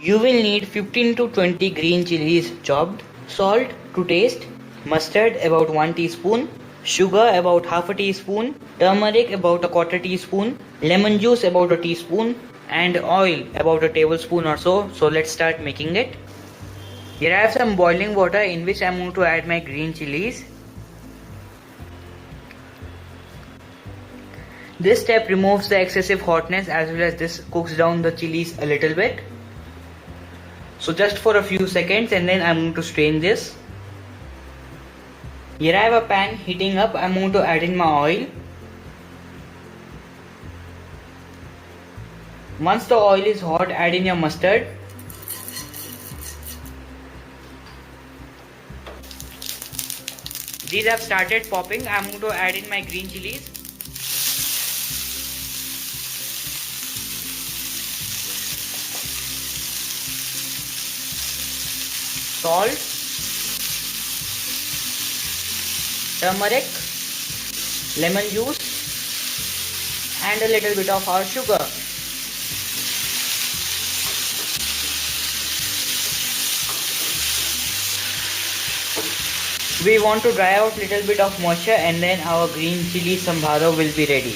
You will need 15 to 20 green chilies chopped, salt to taste, mustard about 1 teaspoon, sugar about half a teaspoon, turmeric about a quarter teaspoon, lemon juice about a teaspoon, and oil about a tablespoon or so. So let's start making it. Here I have some boiling water in which I am going to add my green chilies. This step removes the excessive hotness as well as this cooks down the chilies a little bit. So just for a few seconds and then I am going to strain this. Here I have a pan heating up. I am going to add in my oil. Once the oil is hot, add in your mustard. These have started popping. I am going to add in my green chilies. Salt, turmeric, lemon juice, and a little bit of our sugar. We want to dry out little bit of moisture and then our green chili sambharo will be ready.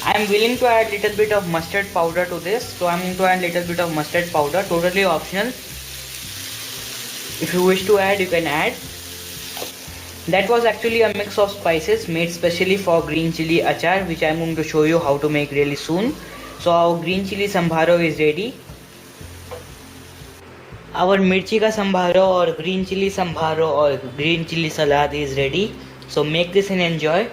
I am willing to add little bit of mustard powder to this, so I am going to add little bit of mustard powder, totally optional. If you wish to add, you can add. That was actually a mix of spices made specially for green chili achar, which I am going to show you how to make really soon. So our green chili sambharo is ready. Our mirchi ka sambharo or green chili sambharo or green chili salad is ready. So make this and enjoy.